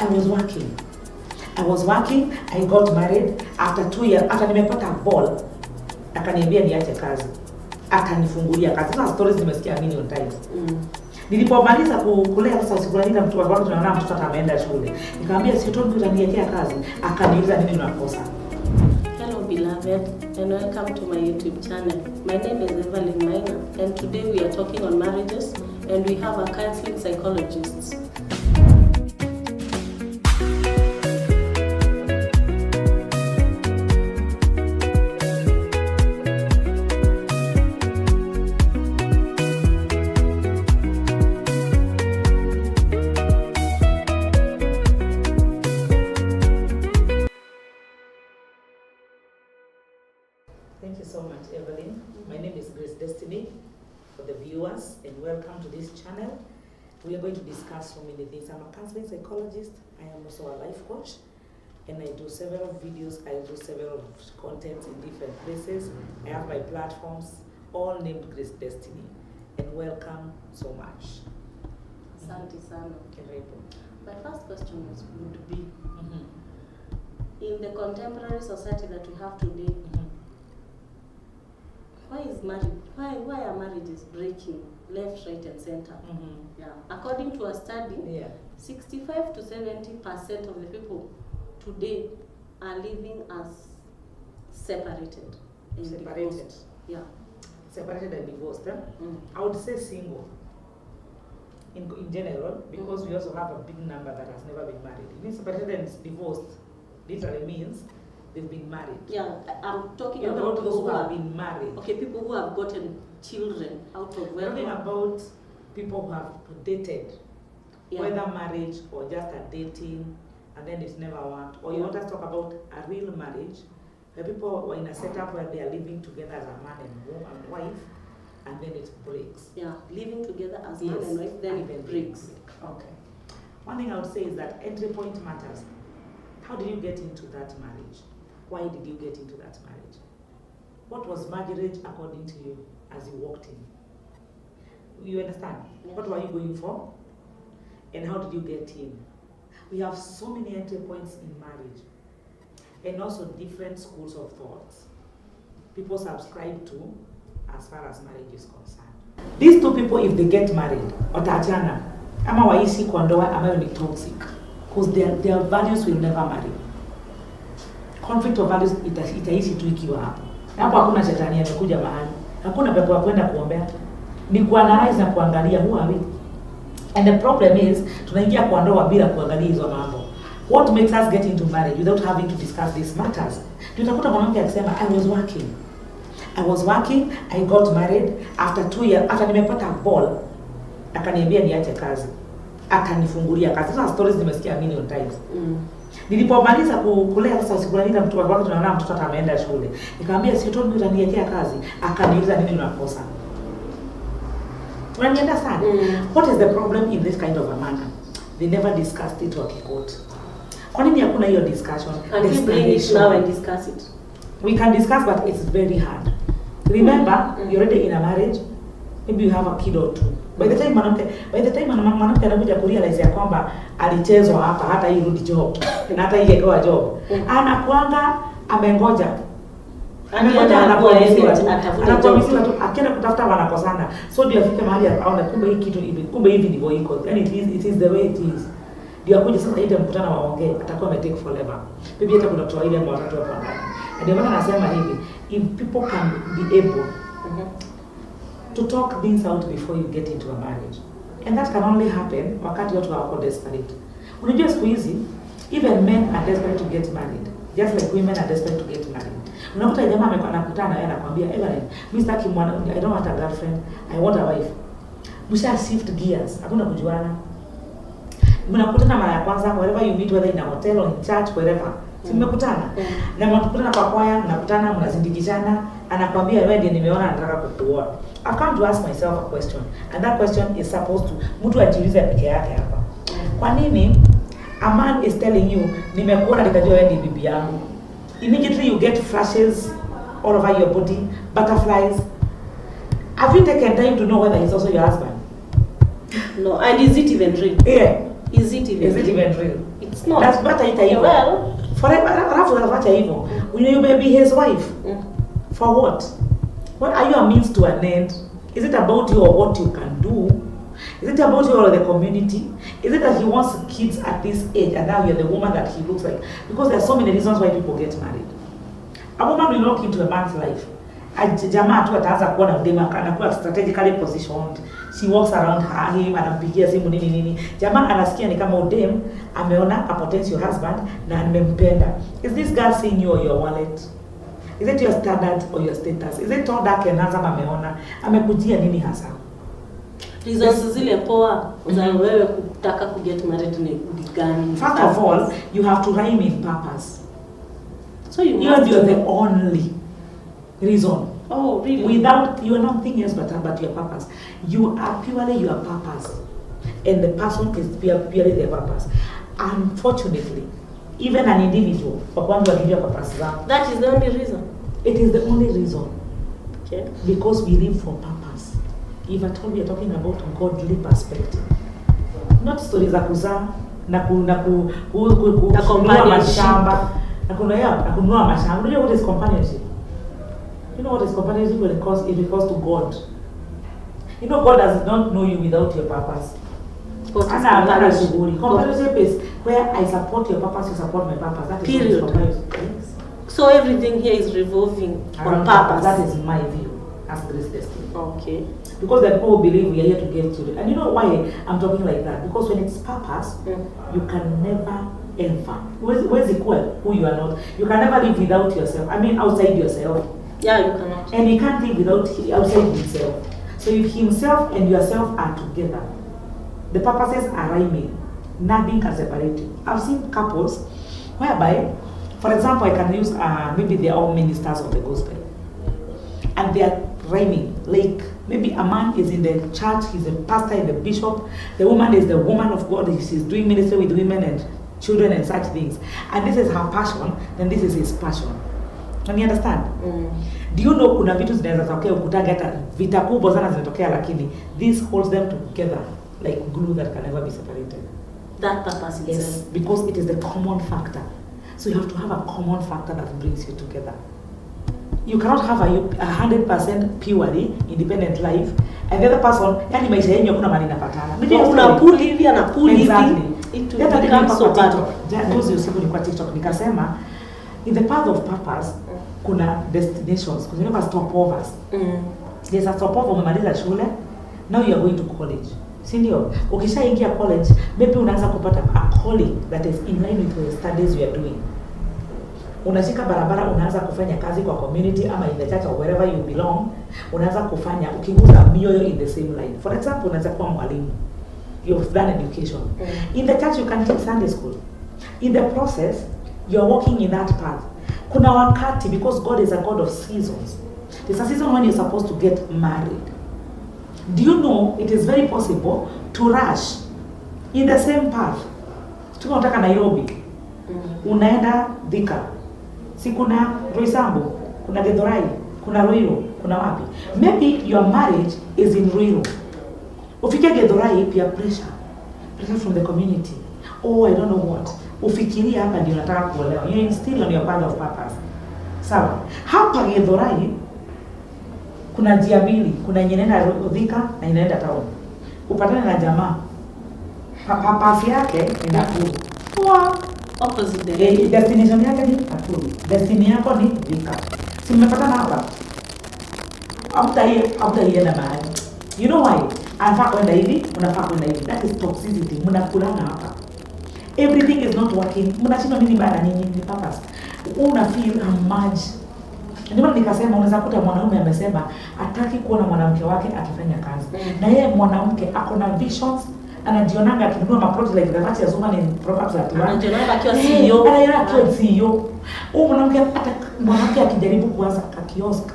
I was working, I got married after 2 years, after nimepata ball, akaniambia niache kazi. Akanifungulia kazi. Sasa stories nimesikia million times. Nilipomaliza kulea sasa sikulanika mtu wangu tunaona mtoto ameenda shule. Nikamwambia si tu utaniwekea kazi. Akaniuliza nini unakosa. Hello beloved and welcome to my YouTube channel. My name is Evelyn Maina and today we are talking on marriages and we have a counseling psychologist. Thank you so much, Evelyn. My name is Grace Destiny for the viewers, and welcome to this channel. We are going to discuss so many things. I'm a counseling psychologist. I am also a life coach, and I do several videos. I do several contents in different places. I have my platforms, all named Grace Destiny. And welcome so much. Asante sana. My first question would be, in the contemporary society that we have today, why are marriages breaking left, right, and center? Yeah. According to a study, 65 to 70% of the people today are living as separated. Separated. Yeah. Separated and divorced. I would say single. In general, because we also have a big number that has never been married. It means separated and divorced literally means they've been married. Yeah, I'm talking about those who have been married. Okay, people who have gotten children out of wedlock. Talking about people who have dated, whether marriage or just a dating, and then it's never worked. Or you want us to talk about a real marriage, where people were in a setup where they are living together as a man and wife, and then it breaks. Yeah, living together as man and wife, then it breaks. Okay. One thing I would say is that entry point matters. How did you get into that marriage? Why did you get into that marriage? What was marriage according to you as you walked in? You understand? Yeah. What were you going for? And how did you get in? We have so many entry points in marriage. And also different schools of thoughts people subscribe to as far as marriage is concerned. These two people, if they get married, wataachana, ama waishi kwa ndoa ambayo ni toxic, because their values will never marry. Conflict of values itaishi tu ikiwa hapo. Hapo hakuna shetani amekuja mahali. Hakuna pepo ya kwenda kuombea. Ni kuanalyze na kuangalia who are we. And the problem is tunaingia kwa ndoa bila kuangalia hizo mambo. What makes us get into marriage without having to discuss these matters? Tutakuta mwanamke akisema I was working, I got married after 2 years, after nimepata ball, akaniambia niache kazi. Akanifungulia kazi. Sasa stories nimesikia million times. Nilipomaliza kulea sasa sikulanika mtu wangu tunaona mtoto ameenda shule. Nikamwambia si tu utaniwekea kazi. Akaniuliza nini unakosa. Unanienda sana. What is the problem in this kind of a manner? They never discussed it wakikoti. Kwa nini hakuna hiyo discussion? And we bring it now and discuss it. We can discuss, but it's very hard. Remember, you're already in a marriage. Maybe you have a kid or two. By the time mwanamke anakuja kurealize ya kwamba alichezwa hapa, hata hii rudi job na hata hii ikawa job, anakuanga amengoja anapoamisiwa tu akienda kutafuta wanakosana, so ndio afike mahali aone kumbe hii kitu hivi, kumbe hivi ndivyo iko, yani it is the way it is. Ndio akuja sasa ile mkutano waongee, atakuwa take forever. Maybe hata kuna toa ile watatu hapo ndani. Ndio maana nasema hivi, if people can be able to talk things out before you get into a marriage, and that can only happen wakati watu wako desperate. Unajua siku hizi even men are desperate to get married, just like women are desperate to get married. Unakuta jamaa anakutana yeye anakuambia Evelyn, mimi sitaki mwana, I don't want a girlfriend, I want a wife. Msha shift gears, hakuna kujuana. Mnakutana mara ya kwanza wherever you meet, whether in a hotel or in church, wherever. Si mmekutana. Na mnakutana kwa kwaya, mnakutana, mnazindikishana, anakuambia wewe ndiye nimeona nataka kukuoa. I come to ask myself a question, and that question is supposed to mtu ajiulize peke yake hapa. Kwa nini a man is telling you nimekuona nikajua wewe ni bibi yangu? Immediately you get flashes all over your body, butterflies. Have you taken time to know whether he's also your husband? No, and is it even real? Yeah. Is it even real? Real? It's It's not. That's better ita hivyo. Well, Forever, alafu unawacha hivyo. You may be his wife. For what? What are you a means to an end? Is it about you or what you can do? Is it about you or the community? Is it that he wants kids at this age and now you're the woman that he looks like? Because there are so many reasons why people get married. A woman will look into a man's life. Jamaa tu ataanza kuwa na dema, anakuwa strategically positioned. She walks around him, anampigia simu nini. Jamaa anasikia ni kama udem ameona a potential husband na amempenda. Is this girl seeing you or your wallet? Is it your standard or your status? Is it all that handsome ameona? Amekujia nini hasa? Reasons zile poa za wewe kutaka ku get married ni gani? First of all, you have to rhyme in purpose. So you're the only reason. Oh, really? Without, you are nothing else but your purpose. You are purely your purpose. And the person is purely their purpose. Unfortunately, even an individual, that is the only reason. It is the only reason. Okay. Because we live for purpose. If at all we are talking about godly perspective. Not stories za kuzaa na kununua mashamba. Na kununua mashamba. You know what is companionship? You know what is companionship when it refers to God? You know God does not know you without your purpose. Companionship is where I support your purpose, you support my purpose. That is period. Companionship. Yes. So everything here is revolving on purpose. That is my view as Grace Destiny. Okay. Because the people believe we are here to get children. And you know why I'm talking like that? Because when it's purpose, you can never ever. Where's equal who you are not? You can never live without yourself. I mean outside yourself. Yeah, you cannot. And he can't live without outside himself. So if himself and yourself are together, the purposes are rhyming. Nothing can separate you. I've seen couples whereby, for example, I can use maybe they are all ministers of the gospel. And they are rhyming. Like maybe a man is in the church, he's a pastor, he's a bishop. The woman is the woman of God. She's doing ministry with women and children and such things. And this is her passion, then this is his passion. Can you understand? Do you know kuna vitu zinaweza tokea ukutanga hata vita kubwa sana zinatokea lakini this holds them together like glue that can never be separated. That purpose yes, itself. because it is the common factor. So you have to have a common factor that brings you together. You cannot have a 100% purely independent life and the other person, yani maisha yenyewe kuna mali napatana. Una pull hivi na pull hivi. Exactly. It will become so bad. Juzi usiku nilikuwa TikTok nikasema in the path of purpose kuna destinations, kuna stopovers. There's a stopover umemaliza shule, now you are going to college. Si ndio? Ukishaingia college, maybe unaanza kupata a calling that is in line with the studies you are doing. Unashika barabara unaanza kufanya kazi kwa community ama in the church or wherever you belong, unaanza kufanya ukiguza mioyo in the same line. For example, unaanza kuwa mwalimu. You've done education. In the church you can teach Sunday school. In the process, you are walking in that path. Kuna wakati, because God is a God of seasons. There's a season when you're supposed to get married. Do you know it is very possible to rush in the same path? Tunataka Nairobi. Unaenda Thika. Si kuna Roysambu, kuna Githurai, kuna Ruiru, kuna wapi? Maybe your marriage is in Ruiru. Ufike Githurai pia pressure from the community. Oh, I don't know what. Ufikiria hapa ndio nataka kuolewa. You're still on your path of purpose. Sawa. Hapa Githurai kuna njia mbili, kuna yenye inaenda Thika na inaenda town. Upatane na jamaa. Purpose yake ni Nakuru. Wow. Opposite destination yake ni Nakuru. Destiny yako ni Thika. Si mmepatana hapa? After ienda mahali. You know why? Anafaa kwenda hivi, unafaa kwenda hivi. That is toxicity. Mnakulana hapa. Everything is not working. Mnashindwa nini baada nini? Ni purpose. Una feel a merge. Ndio nikasema unaweza kuta mwanaume amesema hataki kuona mwanamke wake akifanya kazi. Na yeye mwanamke ako na visions, anajionanga akinunua maplot like the Vatias woman in Proverbs 31. Anajionanga akiwa CEO. Anaona akiwa CEO. Mwanamke hata mwanamke akijaribu kuanza kiosk.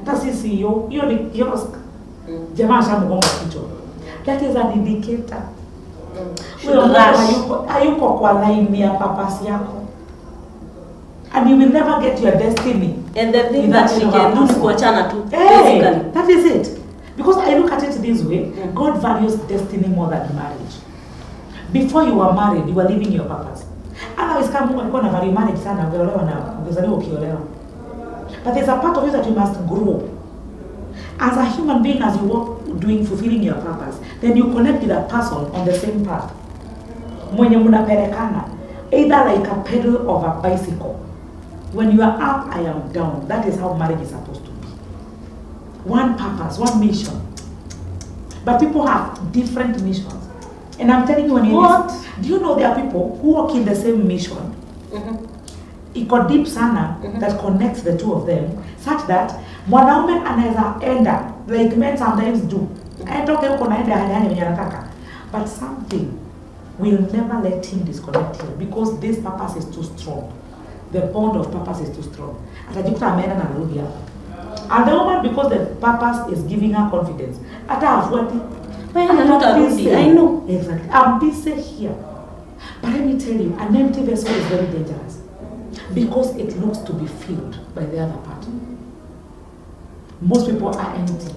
Hata si CEO, hiyo ni kiosk. Jamaa shamgonga kichwa. That is an indicator. Wewe hayuko kwa line ya purpose yako. And you will never get your destiny. And the thing that we can do is kuachana tu. Basically. That is it. Because I look at it this way, God values destiny more than marriage. Before you were married, you were living your purpose. Otherwise kama Mungu alikuwa na value marriage sana, ungeolewa na ungezaliwa ukiolewa. But there's a part of you that you must grow. As a human being, as you walk doing fulfilling your purpose, then you connect with a person on the same path. Mwenye mnapelekana, either like a pedal of a bicycle. When you are up, I am down. That is how marriage is supposed to be. One purpose, one mission. But people have different missions. And I'm telling you, when you do you know there are people who walk in the same mission? Iko deep sana that connects the two of them, such that mwanaume anaweza enda, like men sometimes do. Atoke huko naenda hali yenye anataka. But something will never let him disconnect here because this purpose is too strong. The bond of purpose is too strong. Atajikuta ameenda na narudi hapa. And the woman, because the purpose is giving her confidence, hata afuati. I know. Exactly. I'm busy here. But let me tell you, an empty vessel is very dangerous because it looks to be filled by the other part. Most people are empty.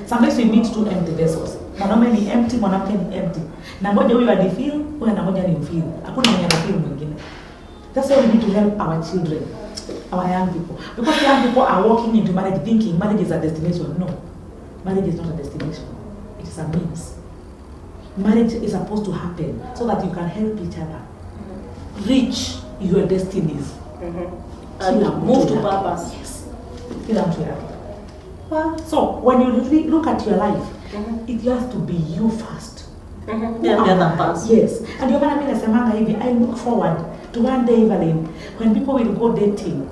Sometimes we meet two empty vessels. Mwanaume ni empty, mwanamke ni empty. Na moja huyu anifill, huyu na moja ni mfill. Hakuna mwenye anafill mwingine. That's why we need to help our children, our young people. Because young people are walking into marriage thinking marriage is a destination. No. Marriage is not a destination. It is a means. Marriage is supposed to happen so that you can help each other reach your destinies. And move to purpose. Yes. So when you really look at your life, it has to be you first. Then the other person. Yes. And you're gonna be nasemanga hivi, I look forward to one day, Evelyn, when people will go dating.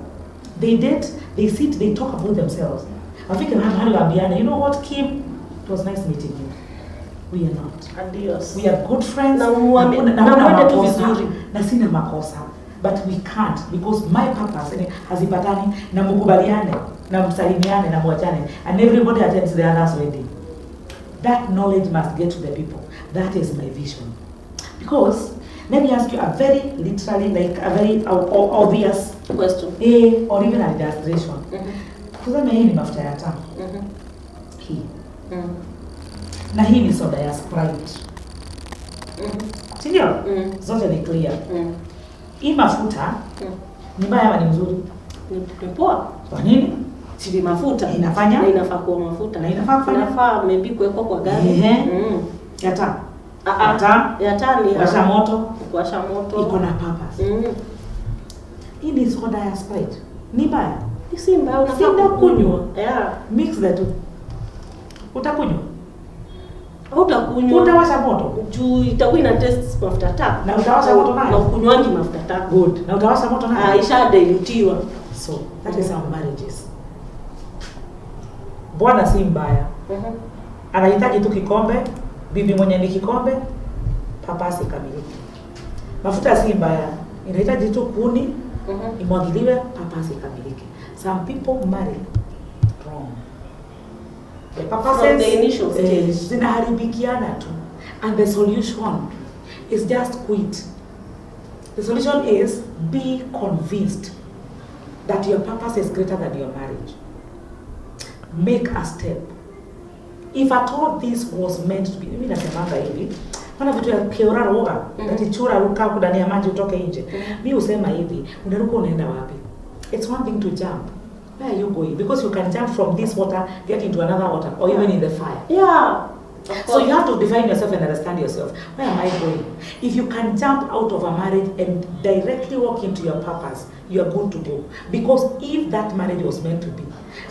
They date, they sit, they talk about themselves. I think you know what, Kim? It was nice meeting you. We are not. Adios. We are good friends. Na sina makosa. But we can't because my purpose hazipatani na mkubaliane na msalimiane na mwachane and everybody attends the other's wedding. That knowledge must get to the people. That is my vision. Because let me ask you a very literally, like a very obvious question. Or even an illustration. Kusema hii ni mafuta ya taa. Hii. Na hii ni soda ya Sprite. Sindio? Zote ni clear. Hii mafuta ni mbaya ama ni mzuri? Ni poa. Kwa nini? Si mafuta inafanya na inafaa kuwa mafuta. Na inafaa maybe kuwekwa kwa gari. Ya taa. Ya taa ni washa moto. Kuwasha moto. Iko na purpose. Hii ni soda ya Sprite. Ni mbaya? Si mbaya, unafaa kunywa. Yeah. Mix the two. Utakunywa? Utakunywa. Utawasha moto. Juu itakuwa ina test mafuta taa. Na utawasha moto nayo. Na ukunywangi mafuta taa. Good. Na utawasha moto nayo. Isha dilutiwa. So, that is how marriages. Bwana si mbaya. Anahitaji tu kikombe, bibi mwenye ni kikombe, papasi kamiliki. Mafuta si mbaya. Inahitaji tu kuni, imwagiliwe, papasi kamiliki. Some people marry wrong. The purposes from the initial stage zinaharibikiana tu. And the solution is just quit. The solution is be convinced that your purpose is greater than your marriage. Make a step. If at all this was meant to be, mimi nasemanga hivi, wana vitu ya keura roga, ati chura ruka kudani ya maji utoke nje. Mimi usema hivi, unaruka unaenda wapi? It's one thing to jump. Where are you going? Because you can jump from this water, get into another water, or even in the fire. Yeah. So you have to define yourself and understand yourself. Where am I going? If you can jump out of a marriage and directly walk into your purpose, you are good to go. Because if that marriage was meant to be,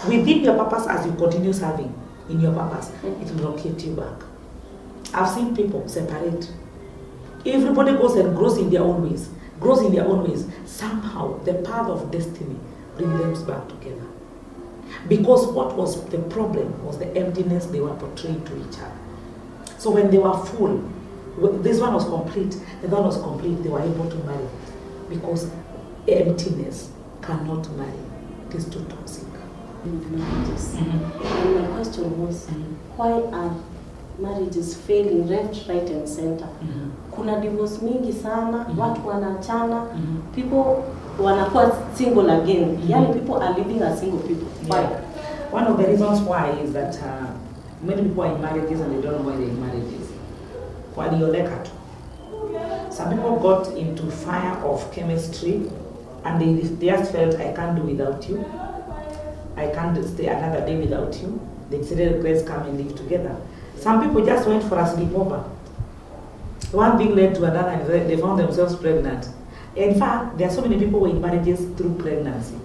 within your purpose as you continue serving in your purpose, it will locate you back. I've seen people separate. Everybody goes and grows in their own ways. Grows in their own ways. Somehow, the path of destiny brings them back together. Because what was the problem was the emptiness they were portraying to each other. So when they were full, this one was complete, the other one was complete, they were able to marry. Because emptiness cannot marry. It is too toxic. Marriages. And my question was, why are marriages failing left, right and center? Kuna divorce mingi sana, watu wanachana, people wanakuwa single again. Yani people are living as single people. Why? One of the reasons why is that many people are in marriages and they don't know why they're in marriages. Walioleka tu. Some people got into fire of chemistry and they just felt, I can't do without you. I can't stay another day without you. They decided, let's come and live together. Some people just went for a sleepover. One thing led to another and they found themselves pregnant. In fact, there are so many people who were in marriages through pregnancy.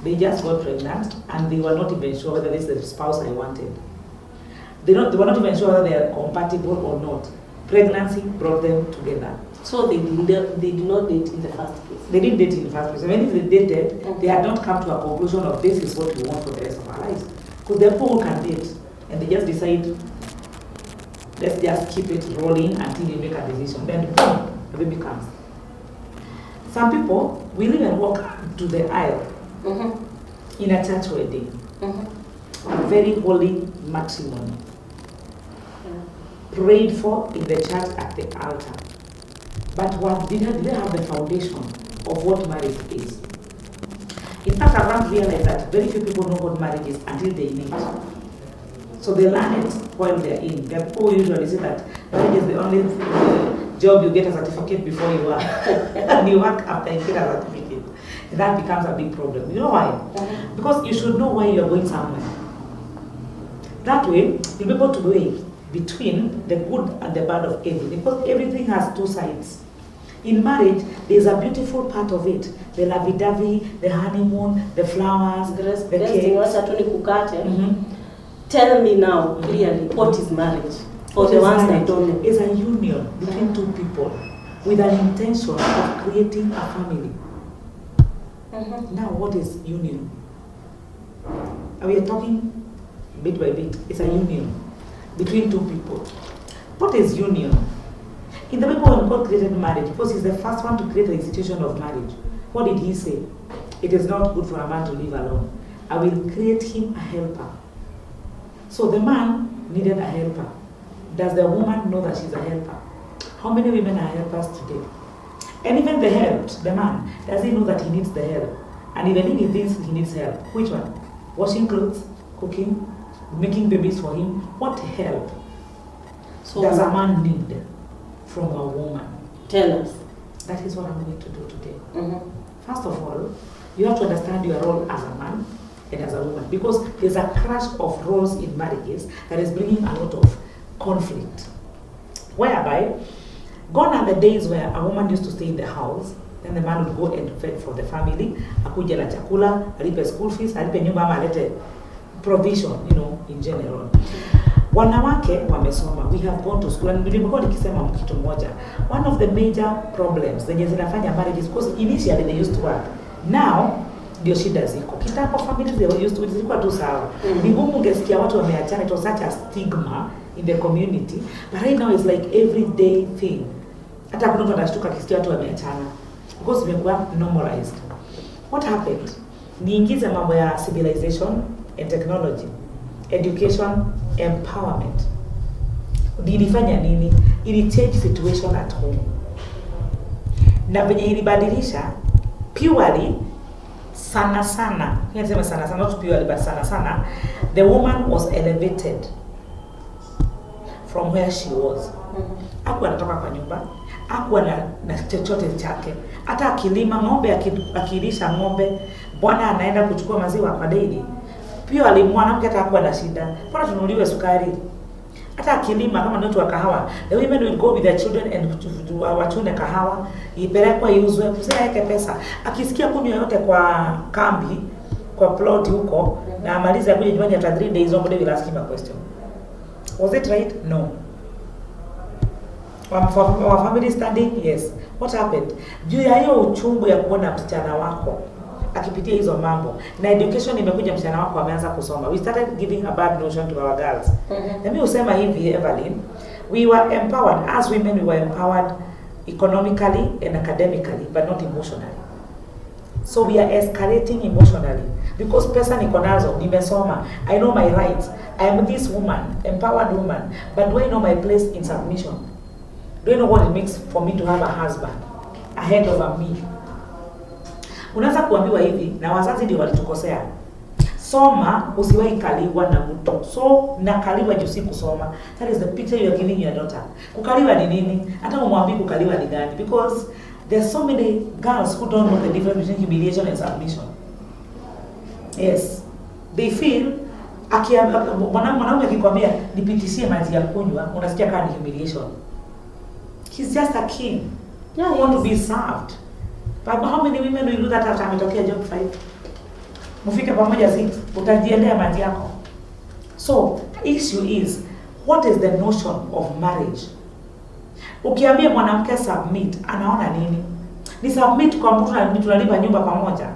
They just got pregnant and they were not even sure whether this is the spouse I wanted. They were not even sure whether they are compatible or not. Pregnancy brought them together. So they did not date in the first place. They didn't date in the first place. When they dated, they had not come to a conclusion of this is what we want for the rest of our lives. Because there are people who can date and they just decide, let's just keep it rolling until we make a decision. Then boom, the baby comes. Some people will even walk to the aisle in a church wedding. A very holy matrimony. Prayed for in the church at the altar. But what didn't have the foundation of what marriage is. In fact, I've come to realize that very few people know what marriage is until they meet. So they learn it while they're in. There are people who usually say that marriage is the only job you get a certificate before you work. And you work after you get a certificate. And that becomes a big problem. You know why? Because you should know why you're going somewhere. That way, you'll be able to weigh between the good and the bad of everything. Because everything has two sides. In marriage, there's a beautiful part of it. The lovey-dovey, the honeymoon, the flowers, the cake. Tell me now, clearly, what is marriage? For the ones that don't know. It's a union between two people with an intention of creating a family. Now, what is union? We are talking bit by bit. It's a union between two people. What is union? In the Bible, when God created marriage, because He's the first one to create the institution of marriage, what did He say? It is not good for a man to live alone. I will create him a helper. So the man needed a helper. Does the woman know that she's a helper? How many women are helpers today? And even the helped, the man, does he know that he needs the help? And even if he thinks he needs help, which one? Washing clothes, cooking, making babies for him? What help does a man need from a woman? Tell us. That is what I'm going to do today. First of all, you have to understand your role as a man and as a woman, because there's a clash of roles in marriages that is bringing a lot of conflict. Whereby, gone are the days where a woman used to stay in the house, then the man would go and fend for the family, akuje na chakula, alipe school fees, alipe nyumba ama alete provision, in general. Wanawake wamesoma, we have gone to school, and nimekuwa nikisema kitu moja. One of the major problems zenye zinafanya marriages, because initially they used to work. Now, ndio shida ziko. Kitambo families they used to zilikuwa tu sawa. Ni ngumu ungesikia watu wameachana, it was such a stigma in the community. But right now it's like everyday thing. Hata kuna mtu anashtuka akisikia watu wameachana because imekuwa normalized. What happened? Niingize mambo ya civilization and technology, education, empowerment. Ilifanya nini? Ili change situation at home. Na venye ilibadilisha purely sana, not purely but sana, the woman was elevated from where she was. Hakuwa anatoka kwa nyumba, hakuwa na chochote chake. Hata akilima ng'ombe, akilisha ng'ombe, bwana anaenda kuchukua maziwa kwa daily. Purely mwanamke hata hakuwa na shida. Mbona tunuliwe sukari? Hata akilima kama ndio wa kahawa, the women will go with their children and wachune kahawa, ipelekwa iuzwe, mzee yake pesa. Akisikia kuni yoyote kwa kambi, kwa plot huko, na amaliza kuja nyumbani after 3 days, somebody will ask him a question. Was it right? No. Our family standing? Yes. What happened? Juu ya hiyo uchungu ya kuona msichana wako akipitia hizo mambo, na education imekuja, msichana wako ameanza kusoma. We started giving a bad notion to our girls. Na mimi usema hivi, Evelyn, we were empowered as women, we were empowered economically and academically, but not emotionally. So we are escalating emotionally because pesa niko nazo, nimesoma, I know my rights, I am this woman, empowered woman, but do I know my place in submission? Do I know what it makes for me to have a husband ahead of me? Unaweza kuambiwa hivi, na wazazi ndio walitukosea. Soma, usiwahi kaliwa na mtu. So nakaliwa juu si kusoma. That is the picture you are giving your daughter. Kukaliwa ni nini? Hata umwambie kukaliwa ni gani? Because there's so many girls who don't know the difference between humiliation and submission. Yes. They feel mwanaume akikwambia nipitishie maji ya kunywa, unasikia kama ni humiliation. He's just a king. Yeah, he wants to be served. But how many women will do that after ametokea job 5? Mufike pamoja 6, utajiendea maji yako. So, issue is, what is the notion of marriage? Ukiambia mwanamke submit, anaona nini? Ni submit kwa mtu na tunalipa nyumba pamoja.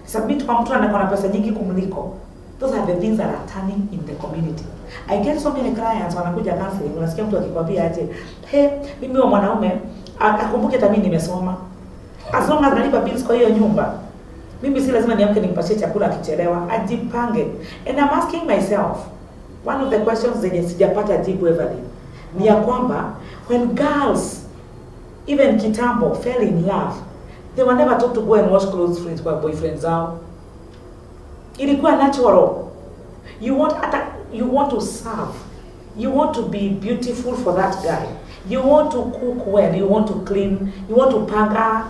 Submit kwa mtu anakuwa na pesa nyingi kumliko. Those are the things that are turning in the community. I get so many clients wanakuja counseling, unasikia mtu akikwambia aje, "Hey, mimi wa mwanaume akumbuke hata mimi nimesoma. As long as nalipa bills kwa hiyo nyumba, mimi si lazima niamke nimpatie chakula akichelewa, ajipange." And I'm asking myself, one of the questions zenye sijapata jibu Evelyn, ni ya kwamba when girls even kitambo fell in love, they were never told to go and wash clothes for boyfriends zao. Ilikuwa natural. You want to serve. You want to be beautiful for that guy. You want to cook well, you want to clean, you want to panga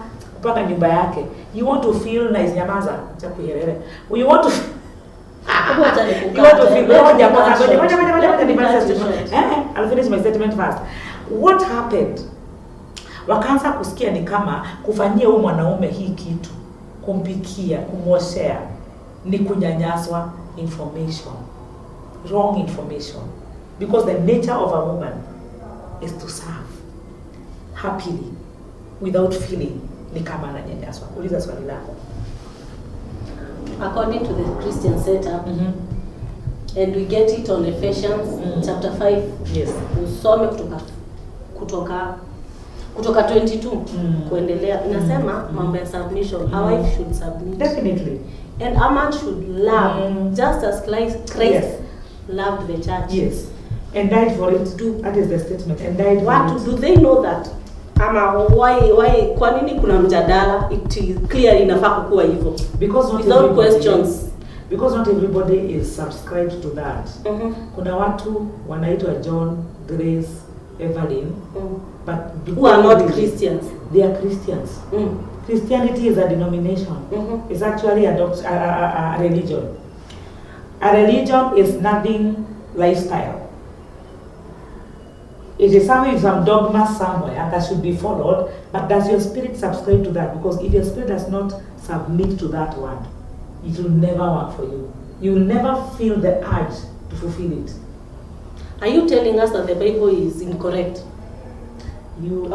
nyumba yake. You want to feel nice, nyamaza, acha kuherere. You want to I'll finish my statement first. What happened? Wakaanza kusikia ni kama kufanyia huyu mwanaume hii kitu, kumpikia, kumwoshea, ni kunyanyaswa. Information, wrong information, because the nature of a woman is to serve happily without feeling ni kama ananyanyaswa. Uliza swali lako. According to the Christian setup, and we get it on Ephesians chapter 5. Yes. Usome kutoka 22 kuendelea. Inasema mambo ya submission. A wife should submit. Definitely. And a man should love just as Christ loved the church. Yes. And died for it too. That is the statement. And died for what it. Do they know that? Ama why kwa nini kuna mjadala? It is clear inafaa kuwa hivyo. Because without questions. Because not everybody is subscribed to that. Kuna watu wanaitwa John, Grace, Evelyn, but who are not Christians. They are Christians. Christianity is a denomination. It's actually a religion. A religion is nothing lifestyle. It is some dogma somewhere that should be followed, but does your spirit subscribe to that? Because if your spirit does not submit to that word, it will never work for you. You will never feel the urge to fulfill it. Are you telling us that the Bible is incorrect? You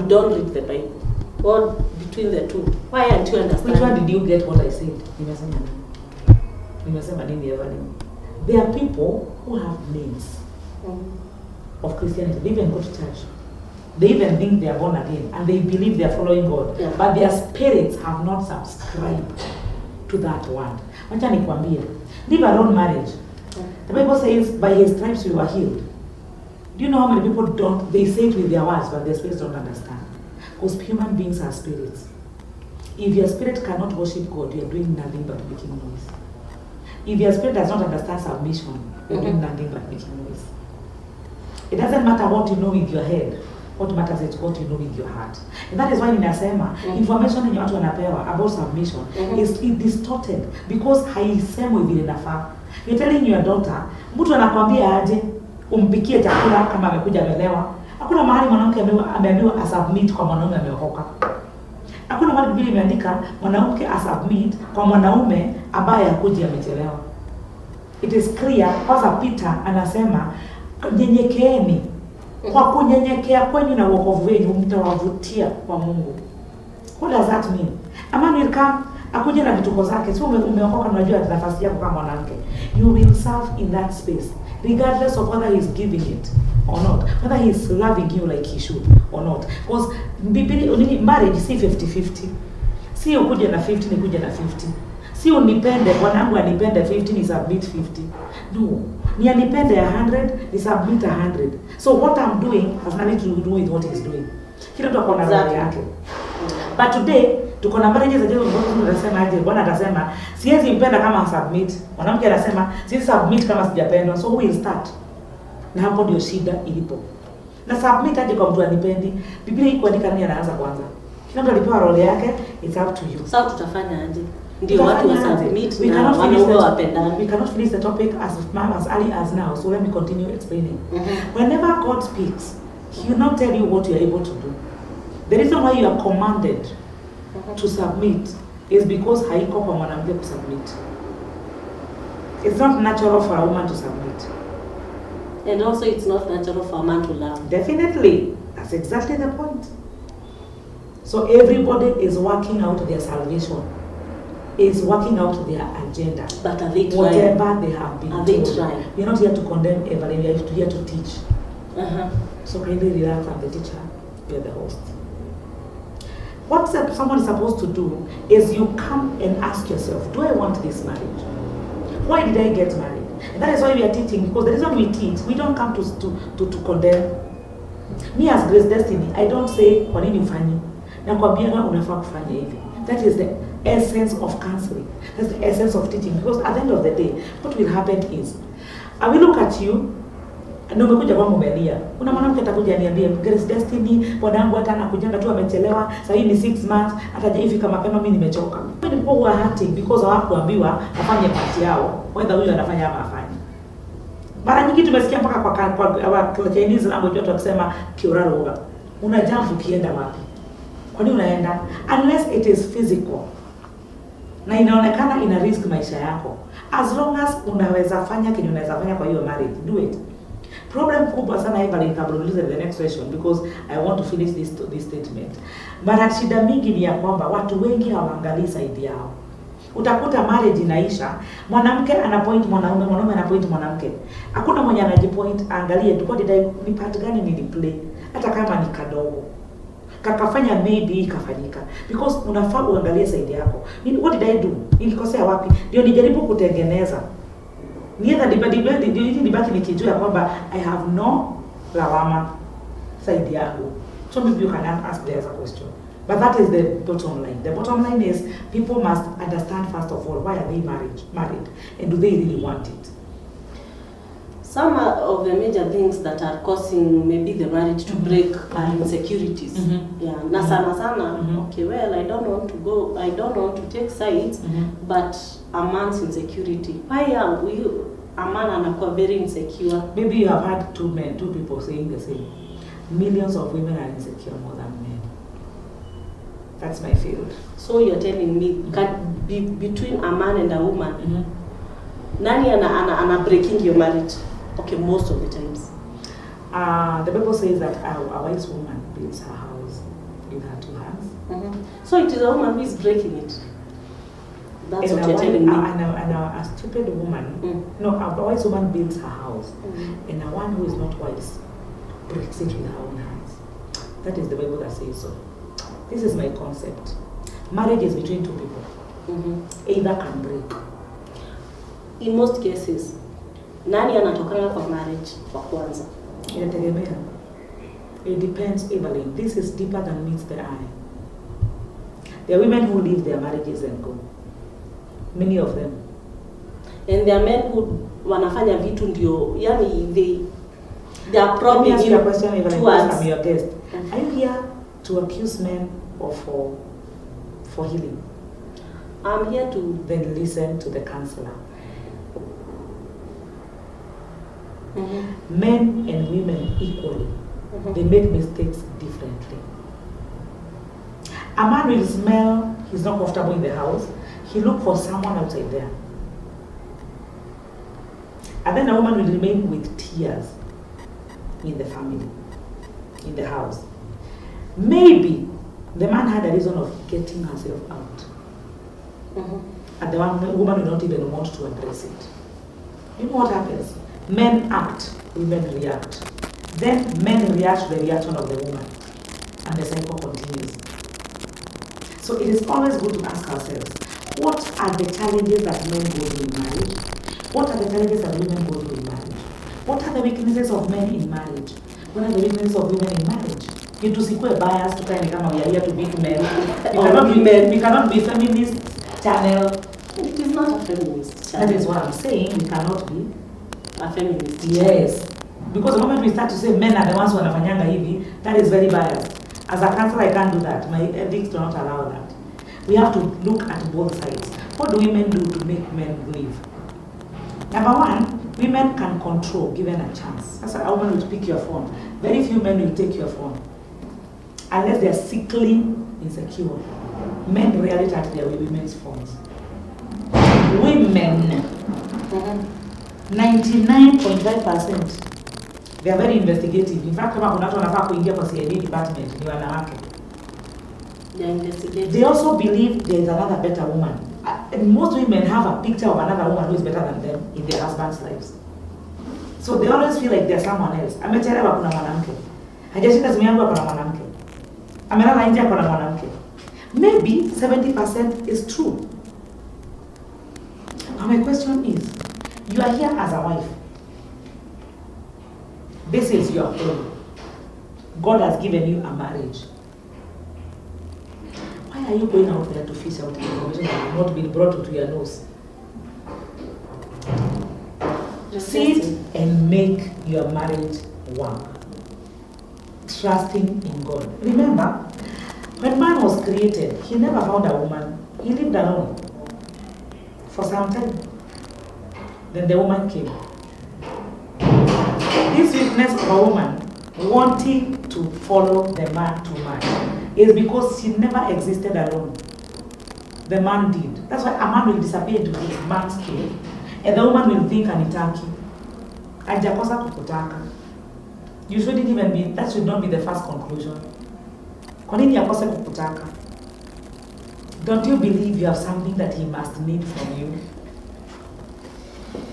don't read the Bible? Or between the two? Why aren't you understanding? Which one did you get what I said? There are people who have names of Christianity. They even go to church. They even think they are born again and they believe they are following God. Yeah. But their spirits have not subscribed to that word. Wacha nikwambie, leave alone marriage. The Bible says, by his stripes we were healed. Do you know how many people don't? They say it with their words, but their spirits don't understand. Because human beings are spirits. If your spirit cannot worship God, you are doing nothing but making noise. If your spirit does not understand submission, you are doing nothing but making noise. It doesn't matter what you know with your head. What matters is what you know with your heart. And that is why ninasema information yenye watu wanapewa about submission is distorted because haisemwi vile nafaa. You're telling your daughter, mtu anakwambia aje umpikie chakula kama amekuja amelewa. Hakuna mahali mwanamke ameambiwa asubmit kwa mwanaume ameokoka. Hakuna mahali Biblia imeandika mwanamke asubmit kwa mwanaume ambaye hakuja amechelewa. It is clear. Kwanza Peter anasema nyenyekeeni. Kwa kunyenyekea kwenu na wokovu wenu mtawavutia kwa Mungu. What does that mean? A man will come, akuje na vituko zake. Si umeokoka unajua nafasi yako kama mwanamke. You will serve in that space regardless of whether he's giving it or not. Whether he's loving you like he should or not. Because marriage si 50-50. Si ukuje na 50 nikuje na 50. Si unipende bwanangu anipende 50 ni submit 50. No. Ni anipende 100 ni submit 100. So what I'm doing has nothing to do with what he's doing. Kila mtu akona roho yake. But today Tuko na marriages ajabu ambazo tunasema aje, bwana atasema siwezi mpenda kama submit. Mwanamke anasema siwezi submit kama sijapendwa. So who will start? Na hapo ndio shida ilipo. Na submit aje kwa mtu anipendi. Biblia iko andika nani anaanza kwanza. Kila mtu alipewa role yake, it's up to you. Sasa tutafanya aje? Ndio watu wa submit na wanaume wapendane. We cannot finish the topic as early as now. So let me continue explaining. Whenever God speaks, He will not tell you what you are able to do. The reason why you are commanded to submit is because haiko kwa mwanamke kusubmit. It's not natural for a woman to submit. And also it's not natural for a man to love. Definitely. That's exactly the point. So everybody is working out their salvation. Is working out their agenda. But are they trying? Whatever they have been Are they told. trying? We're not here to condemn Evelyn, we're here to teach. So kindly relax, I'm the teacher, you're the host. What someone is supposed to do is you come and ask yourself, do I want this marriage? Why did I get married? And that is why we are teaching, because the reason we teach, we don't come to condemn. Me as Grace Destiny, I don't say, kwa nini ufanye? Nakwambia unafaa kufanya hivi. That is the essence of counseling. That's the essence of teaching. Because at the end of the day, what will happen is, I will look at you, na umekuja kwangu umelia. Kuna mwanamke atakuja niambie, Grace Destiny, bwanangu hata anakujanga tu amechelewa, sasa hii ni 6 months, hata hajaifika mapema mimi nimechoka. People who are hurting because hawakuambiwa afanye part yao, whether huyu anafanya ama afanye. Mara nyingi tumesikia mpaka kwa Chinese language watu wakisema kiuraroga. Una jump ukienda wapi? Kwa nini unaenda? Unless it is physical. Na inaonekana ina risk maisha yako. As long as unaweza fanya kile unaweza fanya kwa hiyo marriage, do it. Problem kubwa sana Evelyn, kabla ulize the next question because I want to finish this statement. Mara shida mingi ni ya kwamba watu wengi hawaangalii side yao. Utakuta marriage inaisha, mwanamke anapoint mwanaume, mwanaume anapoint mwanamke. Hakuna mwenye anajipoint angalie tu ni part gani niliplay, hata kama ni kadogo. Kakafanya maybe ikafanyika. Because unafaa uangalie side yako. What did I do? Nilikosea wapi? Ndio nijaribu kutengeneza. Nienda dibaki nikijua kwamba I have no lawama side yangu. So maybe you can ask there as a question. But that is the bottom line. The bottom line is people must understand first of all, why are they married? And do they really want it? Some of the major things that are causing maybe the marriage to break are insecurities. Yeah, na sana. Okay, well, I don't want to take sides, but a man's insecurity. Why are a man anakuwa very insecure? Maybe you have had two people saying the same. Millions of women are insecure more than men. That's my field. So you're telling me, can be between a man and a woman, nani ana breaking your marriage? Okay, most of the times. The Bible says that a wise woman builds her house with her 2 hands. So it is a woman who is breaking it. That's what you're telling me. And a stupid woman, a wise woman builds her house, and a one who is not wise breaks it with her own hands. That is the Bible that says so. This is my concept. Marriage is between 2 people. Either can break. In most cases, nani anatokana kwa marriage kwa kwanza? Inategemea. It depends, Evelyn. This is deeper than meets the eye. There are women who leave their marriages and go. Many of them. And there are men who wanafanya vitu ndio, yani they are probably you a question, Evelyn, towards. I'm your guest. Are you here to accuse men or for healing? I'm here to then listen to the counselor. Men and women equally, they make mistakes differently. A man will smell he's not comfortable in the house, he look for someone outside there. And then a woman will remain with tears in the family, in the house. Maybe the man had a reason of getting herself out. And the woman will not even want to address it. You know what happens? Men act, women react. Then men react to the reaction of the woman. And the cycle continues. So it is always good to ask ourselves, what are the challenges that men go through in marriage? What are the challenges that women go through in marriage? What are the weaknesses of men in marriage? What are the weaknesses of women in marriage? Tusikue bias to kind kama we are here to beat men. We cannot be feminist channel. It is not a feminist channel. That is what I'm saying. We cannot be a feminist. Yes. Because the moment we start to say men are the ones who are wanafanyanga hivi, that is very biased. As a counselor, I can't do that. My ethics do not allow that. We have to look at both sides. What do women do to make men live? Number one, women can control given a chance. That's why a woman will pick your phone. Very few men will take your phone. Unless they are sickly insecure. Men rarely touch their women's phones. Women, 99.5%, they are very investigative. In fact, kama kuna watu wanafaa kuingia kwa CID department ni wanawake. They also believe there is another better woman. And most women have a picture of another woman who is better than them in their husband's lives. So they always feel like there's someone else. Amechelewa kuna mwanamke. Hajashika simu yangu kuna mwanamke. Amelala nje kuna mwanamke. Maybe 70% is true. But my question is, you are here as a wife. This is your home. God has given you a marriage. Why are you going out there to fish out information that has not been brought to your nose? Sit and make your marriage work. Trusting in God. Remember, when man was created, he never found a woman. He lived alone for some time. Then the woman came. This weakness of a woman wanting to follow the man too much is because she never existed alone. The man did. That's why a man will disappear into his man's cave, and the woman will think anitaki. Ajakosa kukutaka. You shouldn't even be, that should not be the first conclusion. Kwa nini akose kukutaka? Don't you believe you have something that he must need from you?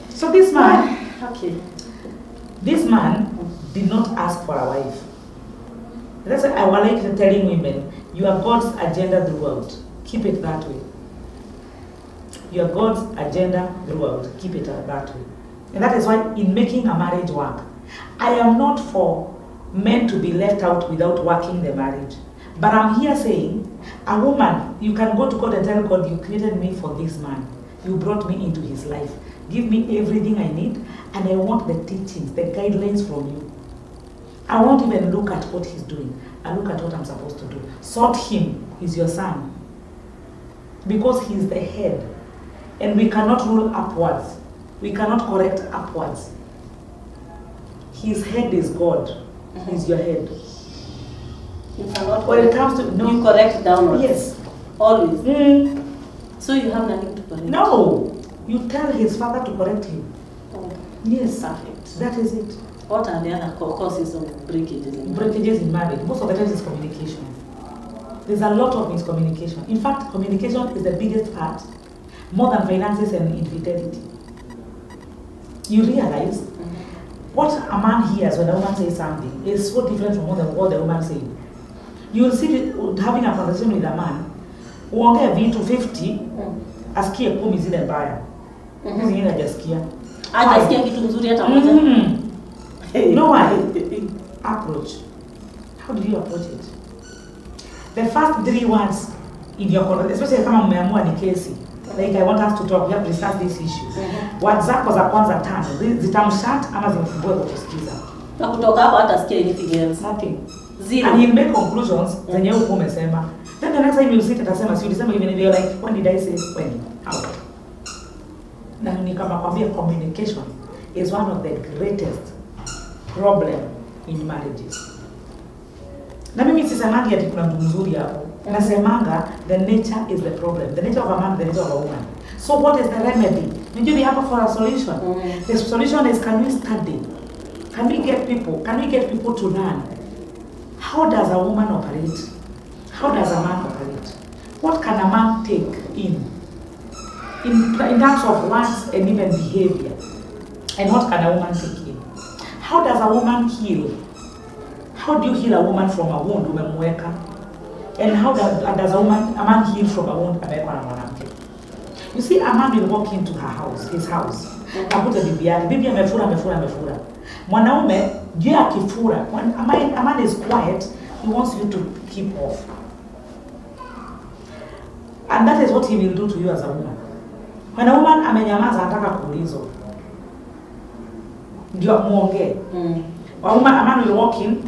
So this man, this man did not ask for a wife. That's why I would like telling women, you are God's agenda throughout. Keep it that way. You are God's agenda throughout. Keep it that way. And that is why in making a marriage work, I am not for men to be left out without working the marriage. But I'm here saying, a woman, you can go to God and tell God, you created me for this man. You brought me into his life. Give me everything I need, and I want the teachings, the guidelines from you. I won't even look at what he's doing. I look at what I'm supposed to do. Sort him. He's your son. Because he's the head. And we cannot rule upwards. We cannot correct upwards. His head is God. He's your head. You cannot when it comes to you correct downwards. Yes. Always. So you have nothing to correct. No. You tell his father to correct him. Oh. Yes. Perfect. That is it. What are the other causes of breakages in marriage? Breakages in marriage. Most of the times is communication. There's a lot of miscommunication. In fact, communication is the biggest part, more than finances and infidelity. You realize what a man hears when a woman says something is so different from what the woman says. You will see having a conversation with a man, uongea vitu 50, asikie 10 zile mbaya. Zingine hajasikia. Hajasikia kitu nzuri hata moja. No one approach. How do you approach it? The first 3 words in your conversation, especially kama mmeamua ni kesi, like I want us to talk, we have to discuss these issues. Words zako za kwanza 5 zitamshat ama zimfungue kusikiza. Na kutoka hapo hata sikia anything else. Nothing. Zero. And he'll make conclusions zenye huko umesema. Then the next time you sit atasema si ulisema even if you're like, when did I say when? How? Na ni kama kwambia communication is one of the greatest problem in marriages. Na mimi sisemangi ati kuna mtu mzuri hapo. Nasemanga the nature is the problem. The nature of a man, the nature of a woman. So what is the remedy? Maybe we have for a solution. The solution is, can we study? Can we get people to learn? How does a woman operate? How does a man operate? What can a man take in terms of words and even behavior? And what can a woman take in? How does a woman heal? How do you heal a woman from a wound umemweka? And how does a man heal from a wound amewekwa na mwanamke? You see, a man will walk into his house. Akute bibi yake. Bibi amefura. Mwanaume, juu akifura, when a man is quiet, he wants you to keep off. And that is what he will do to you as a woman. When a woman amenyamaza anataka kuulizwa, ndio muongee. A man will walk in,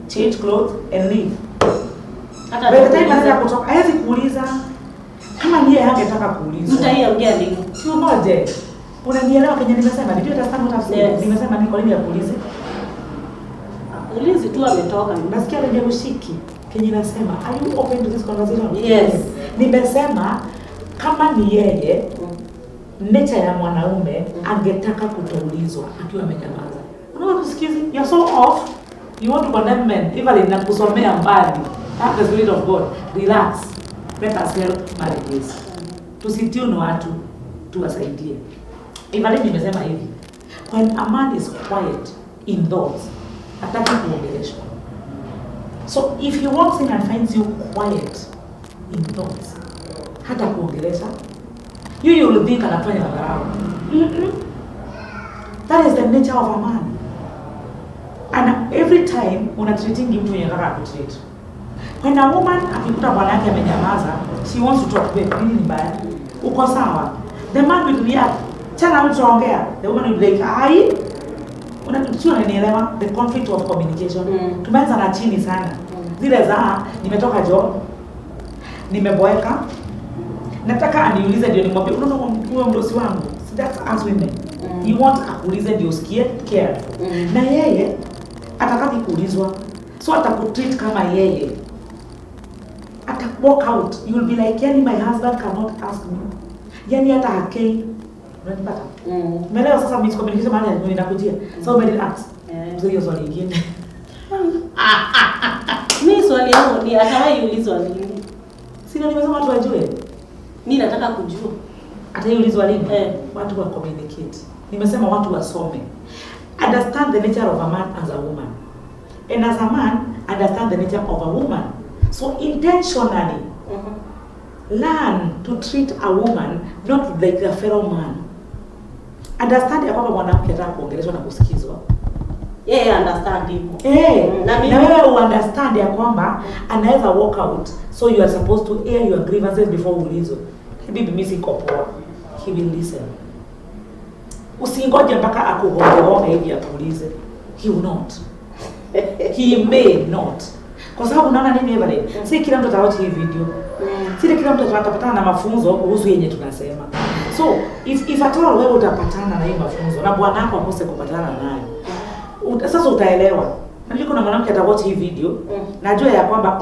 change clothes and leave. By the time anaanza kutoka, hawezi kuuliza. Kama niye hangetaka kuulizwa. Mtaiongea nini? Sio ngoje. Unanielewa kenye nimesema? Ndio understand what I've said. Nimesema ni kwa nini akuulize? Ulizi tu ametoka. Nasikia ndio ushiki. Kenye nasema, are you open to this conversation? Yes. Nimesema kama ni yeye, nature ya mwanaume angetaka kutoulizwa akiwa amenyamaza. Unaona kusikizi? You're so off. You want to condemn men. Even inakusomea mbali. Have the spirit of God. Relax. Let us help marriages. Tusitune watu, tuwasaidie. Even nimesema hivi. When a man is quiet in thoughts, hataki kuongeleshwa. So if he walks in and finds you quiet in thoughts, hata kuongelesha, you will think anafanya madharau. That is the nature of a man. And every time unatreating mtu yenye anataka kutreat. When a woman akikuta bwana yake amenyamaza, she wants to talk back. Nini ni mbaya? Uko sawa? The man will react. Chana mtu ongea. The woman will be like, "Ai." Unanielewa? The conflict of communication. Tumeanza na chini sana. Zile za nimetoka job, nimeboeka, nataka aniulize ndio nimwambie unaona huyo mdosi wangu. So that's as women. You want akuulize ndio usikie care. Na yeye atakaki kuulizwa. So atakutreat kama yeye. Walk out. You will be like, "Yani my husband cannot ask me." Yani hata hakei. Unanipata? Umeelewa sasa miscommunication maana ndio inakujia. So relax. Hiyo swali lingine. Mimi swali yangu ni atawaiulizwa nini? Sina nimesema watu wajue. Mimi nataka kujua. Ataiulizwa lini? Watu wa communicate. Nimesema watu wasome. Understand the nature of a man as a woman. And as a man, understand the nature of a woman. So intentionally, learn to treat a woman not like a fellow man. Understand ya kwamba mwanamke anataka kuongeleshwa na kusikizwa. Understand hivyo. Na wewe understand ya kwamba anaweza walk out, so you are supposed to air your grievances before ulizo. Bibi mimi siko poa. He will listen. Usingoje mpaka akugonge hivi atulize. He will not. He may not. Kwa sababu unaona nini Evelyn? Si kila mtu atawatch hii video. Si kila mtu atapatana na mafunzo kuhusu yenye tunasema. So, if at all wewe utapatana na hii mafunzo na bwana wako akose kupatana nayo. Sasa utaelewa. Najua kuna mwanamke atawatch hii video, najua ya kwamba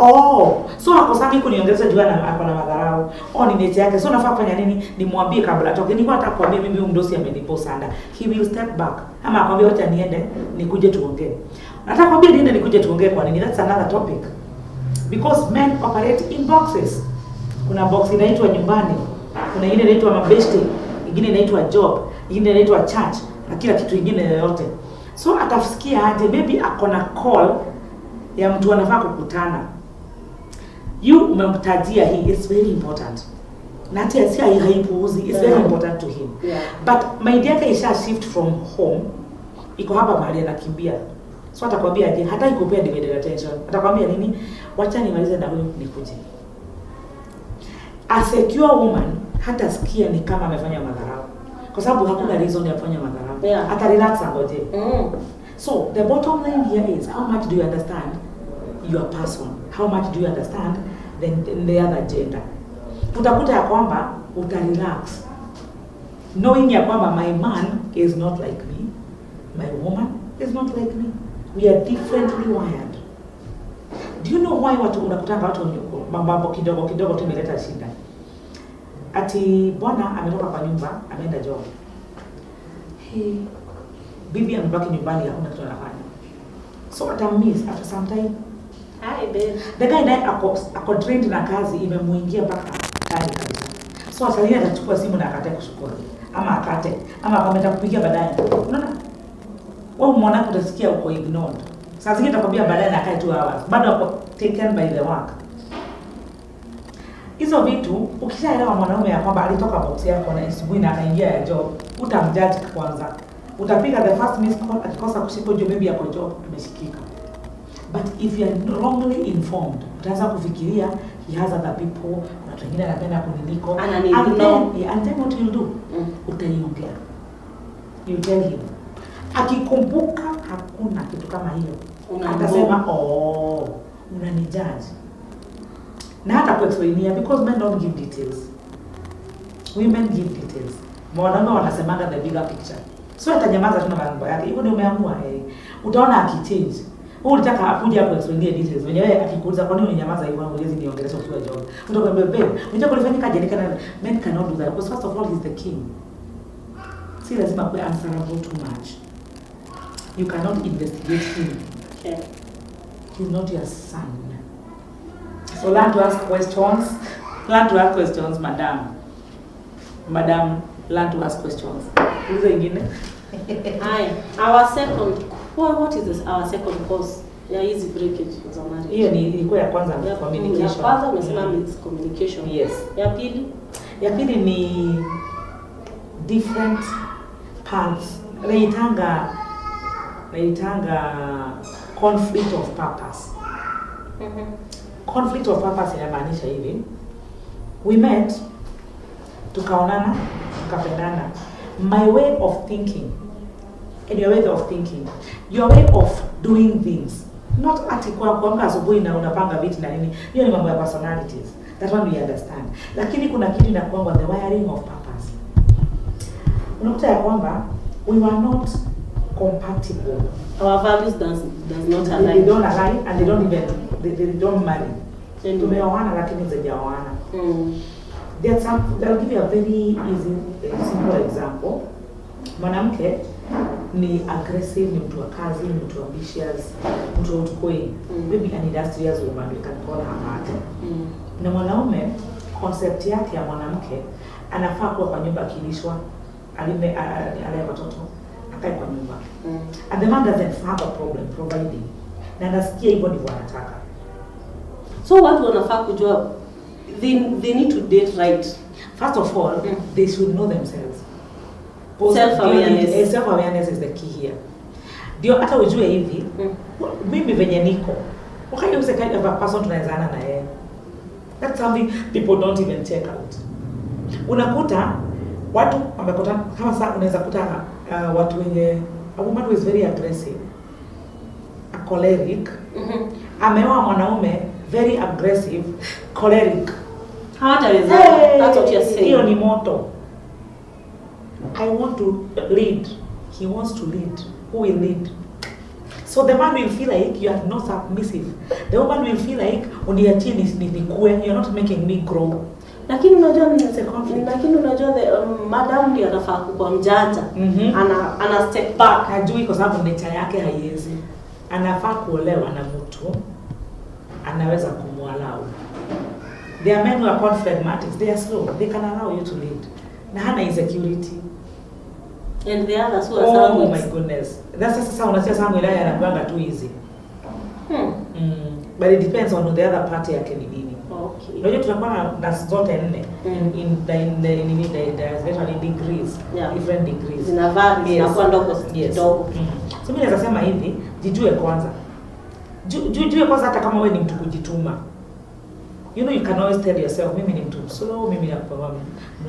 so akosaki kuniongeleza jua na ako na madharau. Ni nature yake. So nafaa kufanya nini? Nimwambie kabla atoke. Nilikuwa nataka kuambia mimi huyu mdosi amenipo sana. He will step back. Ama akwambia wacha niende nikuje tuongee. Nataka kwambia niende nikuje tuongee kwa nini? That's another topic. Because men operate in boxes. Kuna box inaitwa nyumbani. Kuna ingine inaitwa mabeshte, ingine inaitwa job, ingine inaitwa church, na kila kitu kingine yoyote. So atafikia aje maybe akona call ya mtu anafaa kukutana. You umemtajia hii, it's very important. Na hata si haipuuzi, it's very important to him. But my dear isha shift from home, iko hapa mahali anakimbia. So atakwambia aje, hata ikupea divided attention. Atakwambia nini? Wacha nimalize na huyu nikuje. A secure woman hata sikia ni kama amefanya madharau. Kwa sababu hakuna reason ya kufanya madharau. Ata relax angoje. So the bottom line here is how much do you understand your person? How much do you understand the other gender? Utakuta ya kwamba utarelax. Knowing ya kwamba my man is not like me. My woman is not like me. We are differently wired. Do you know why watu unakutanga watu mambo kidogo tumeleta shida? Ati bwana ametoka kwa nyumba, ameenda job. Bibi amebaki nyumbani hakuna kitu anafanya. So atamiss after some time. Hi babe. The guy naye ako trained na kazi imemuingia mpaka tayari kabisa. So asalia atachukua simu na akate kushukuru. Ama akate. Ama akameta kupigia baadaye. Unaona? Wewe mwanako utasikia uko ignored. Sasa zingine atakwambia baadaye na akae 2 hours. Bado ako taken by the work. Hizo vitu ukishaelewa mwanaume ya kwamba alitoka box yako na asubuhi na akaingia ya job, utamjudge kwanza. Utapiga the first miss call akikosa kushika job baby yako job tumeshikika. But if you are wrongly informed, utaanza kufikiria he has other people, watu wengine anapenda kuniliko, and then what you'll do? Utaiongea. You tell him. Akikumbuka hakuna kitu kama hiyo. Atasema unanijudge. Na hata kuexplainia, because men don't give details. Women give details. Mwanaume wanasemanga the bigger picture. So atanyamaza tu na mambo yake. Hivyo ndio umeamua utaona akichange. Wewe unataka akuje hapo explain details. Wenyewe akikuuliza kwa nini unyamaza hivyo au huwezi niongelesha ukiwa job. Utakwambia unataka kulifanyika je nikana men cannot do that because first of all he's the king. Si lazima kuwe answerable too much. You cannot investigate him. Okay. He's not your son. So learn to ask questions. Learn to ask questions, madam. Madam, learn to ask questions. Who's the ingine? Hi. Our second. What is this? Our second cause? Yeah, easy breakage za marriage. Hiyo ni ilikuwa ya kwanza communication. Ya kwanza umesema miscommunication. Yes. Ya pili? Ya pili ni different paths. Naitanga conflict of purpose. Conflict of purpose inamaanisha hivi. We met, tukaonana, tukapendana. My way of thinking and your way of thinking, your way of doing things, not ati kwa asubuhi na unapanga vitu na nini. Hiyo ni mambo ya personalities. That one we understand. Lakini kuna kitu inakuwa the wiring of purpose. Unakuta ya kwamba we were not compatible. Our values does not align. They don't align and they don't marry. Tumeoana lakini hazijaoana. They'll give you a very easy, simple example. Mwanamke ni aggressive, ni mtu wa kazi, ni mtu ambitious, mtu wa utukoi. Maybe an industrious woman, we can call her that. Na mwanaume, concept yake ya mwanamke, anafaa kuwa kwa nyumba akilishwa, alea watoto, akae kwa nyumba. And the man doesn't have a problem providing. Na anasikia hivyo ndivyo anataka. So watu wanafaa kujua they need to date right. First of all, they should know themselves. Self-awareness. Self-awareness is the key here. Ndio hata ujue hivi, mimi venye niko, wakati use kind of a person tunaezana na yeye. That's something people don't even check out. Unakuta watu wamekutana kama sasa unaweza kuta watu wenye a woman who is very aggressive, a choleric, ameoa mwanaume very aggressive, choleric. Hawataweza. That's what you're saying. Hiyo ni moto. I want to lead. He wants to lead. Who will lead? So the man will feel like you are not submissive. The woman will feel like uniachie nikue, you're not making me grow. Lakini unajua madam ndiye anafaa kuwa mjanja. Ana step back. Hajui kwa sababu nature yake haiwezi. Anafaa kuolewa na mtu anaweza kumwalau. There are men who are confident, they are slow. They can allow you to lead. Na hana insecurity. And the others who are some. Oh my goodness. That's sasa unasikia sangu ile anakuanga too easy. But it depends on the other party yake ni nini. Okay. Unajua tunakuwa na zote nne in degrees. Yeah. Different degrees. Zina vary, zinakuwa ndogo kidogo. So mimi naweza sema hivi, jijue kwanza. Jijue kwanza hata kama wewe ni mtu kujituma. You know, you can always tell yourself, mimi ni mtu slow, mimi ni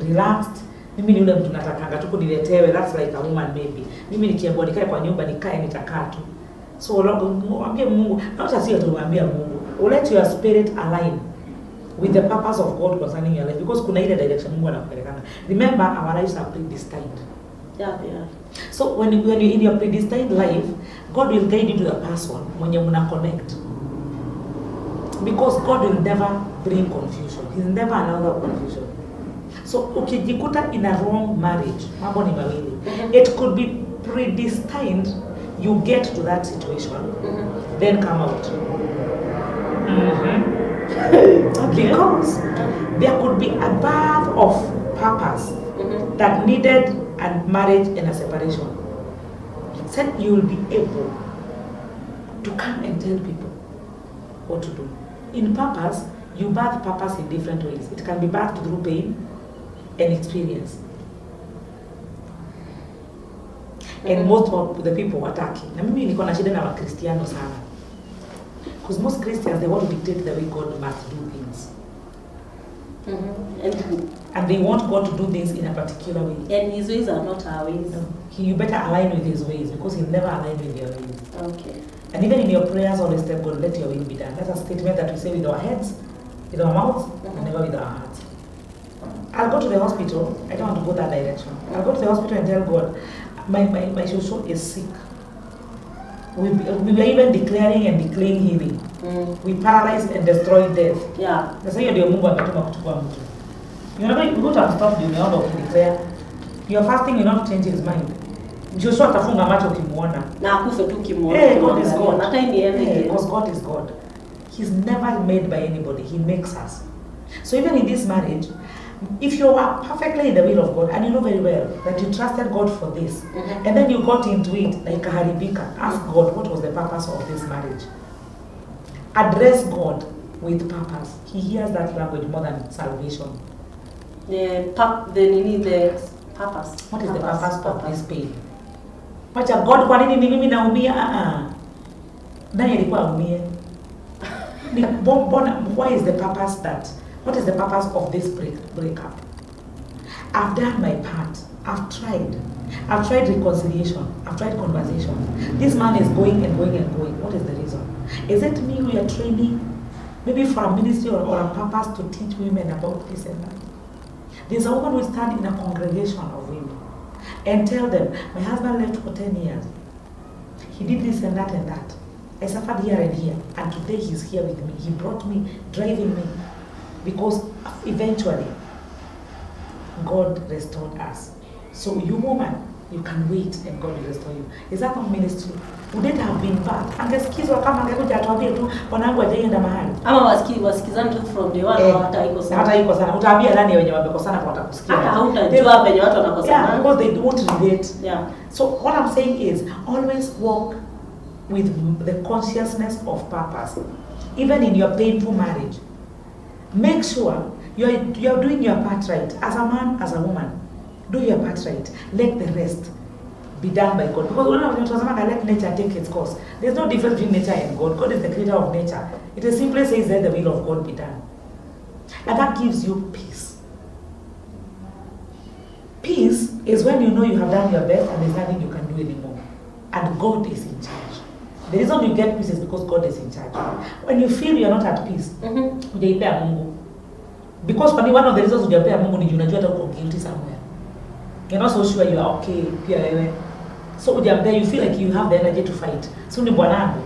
relaxed, mimi ni ule mtu natakanga tu kuniletewe, that's like a woman maybe. Mimi nikiambiwa nikae kwa nyumba nikae nitakaa tu. So mwambie Mungu, na hata sio tu mwambie Mungu, let your spirit align with the purpose of God concerning your life, because kuna ile direction Mungu anakupelekana. Remember, our lives are predestined. Yeah, yeah. So when you're in your predestined life, God will guide you to the person mwenye mna connect. Because God will never bring confusion. He's never another confusion. So ukijikuta in a wrong marriage, mambo ni mawili. It could be predestined you get to that situation, then come out. Okay. Because there could be a birth of purpose that needed a marriage and a separation. Said you will be able to come and tell people what to do. In purpose, you birth purpose in different ways. It can be birthed through pain and experience. And most of the people attacking. Na mimi niko na shida na Wakristiano sana. Because most Christians, they want to dictate the way God must do things. And they want God to do things in a particular way. And his ways are not our ways. No. You better align with his ways, because he'll never align with your ways. Okay. And even in your prayers, always tell God, let your will be done. That's a statement that we say with our heads, with our mouths, and never with our hearts. I'll go to the hospital. I don't want to go that direction. I'll go to the hospital and tell God, my social is sick. We were even declaring and declaring healing. We paralyzed and destroyed death. Yeah. That's why you're moving ametuma kuchukua mtu. You never go to stop doing all of declare. Your fasting will not change his mind. Joshua atafunga macho ukimuona. Na akufe tu kimuona. God is God. Hata niende. Because God is God. He's never made by anybody. He makes us. So even in this marriage, if you are perfectly in the will of God and you know very well that you trusted God for this, and then you got into it like a haribika, ask God what was the purpose of this marriage. Address God with purpose. He hears that language more than salvation. The purpose. What is the purpose of this pain? Pacha God, kwa nini mimi naumia? Nani alikuwa aumie? Why is the purpose that? What is the purpose of this breakup? I've done my part. I've tried reconciliation. I've tried conversation. This man is going and going and going. What is the reason? Is it me we are training, maybe for a ministry or a purpose to teach women about this and that? There's a woman who stand in a congregation of women and tell them, my husband left for 10 years. He did this and that and that. I suffered here and here, and today he's here with me. He brought me, driving me. Because eventually, God restored us. So you woman, you can wait and God will restore you. Is that not ministry? Would it have been bad? Angesikizwa kama angekuja atuambie tu wanangu hajaenda mahali. Ama wasikizana tu from the one hata iko sana. Hata iko sana. Utaambia nani wenye wamekosana kwa watakusikia. Hata hautajua venye watu wanakosana. Yeah, because they don't relate. Yeah. So what I'm saying is always walk with the consciousness of purpose. Even in your painful marriage. Make sure you're doing your part right. As a man, as a woman, do your part right. Let the rest be done by God. Because when I let nature take its course, there's no difference between nature and God. God is the creator of nature. It is simply says that the will of God be done. And that gives you peace. Peace is when you know you have done your best and there's nothing you can do anymore. And God is in charge. The reason you get peace is because God is in charge. When you feel you're not at peace, hujaipea Mungu. Because one of the reasons hujaipea Mungu ni unajua hata uko guilty somewhere. You're not so sure you are okay, pia wewe. So hujampea, you feel like you have the energy to fight. So ni bwanangu.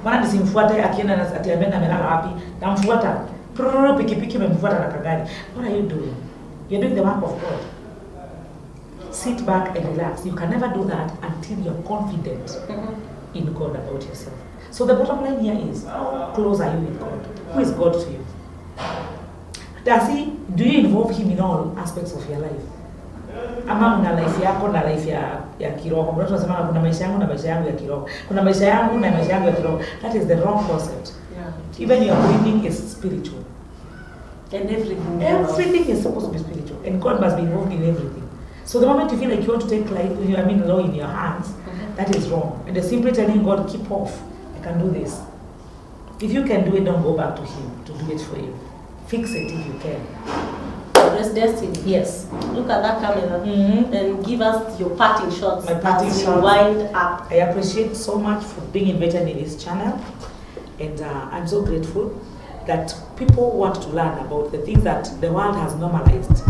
Bwana nisimfuate akienda na atiambia amelala wapi, namfuata. Pikipiki imemfuata na kagari. What are you doing? You're doing the work of God. Sit back and relax. You can never do that until you're confident in God about yourself. So the bottom line here is, how close are you with God? Who is God to you? Do you involve him in all aspects of your life? Ama una life yako na life ya kiroho. Watu wanasema kuna maisha yangu na maisha yangu ya kiroho. Kuna maisha yangu na maisha yangu ya kiroho. That is the wrong concept. Yeah. Even your breathing is spiritual. And everything is supposed to be spiritual. And God must be involved in everything. So the moment you feel like you want to take life, law in your hands, that is wrong. And they're simply telling God, keep off. I can do this. If you can do it, don't go back to him to do it for you. Fix it if you can. That's destiny. Yes. Look at that camera and give us your parting shots. My parting shots. Wind up. I appreciate so much for being invited in this channel. And I'm so grateful that people want to learn about the things that the world has normalized.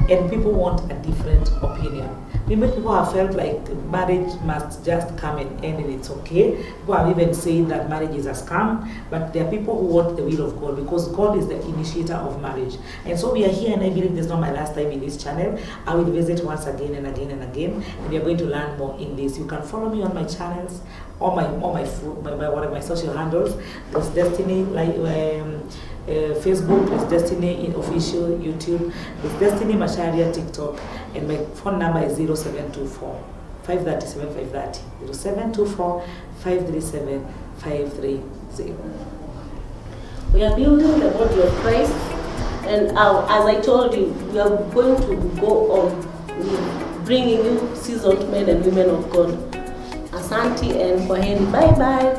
And people want a different opinion. Maybe people have felt like marriage must just come and end and it's okay. People have even said that marriage is a scam, but there are people who want the will of God because God is the initiator of marriage. And so we are here, and I believe this is not my last time in this channel. I will visit once again and again and again, and we are going to learn more in this. You can follow me on my channels, all my social handles. There's Destiny Facebook, there's Destiny in official YouTube, there's Destiny Masharia TikTok, and my phone number is 0724 537 530. 0724 537 530. We are building the body of Christ, and as I told you, we are going to go on bringing you seasoned men and women of God. Asante and kwaheri. Bye bye.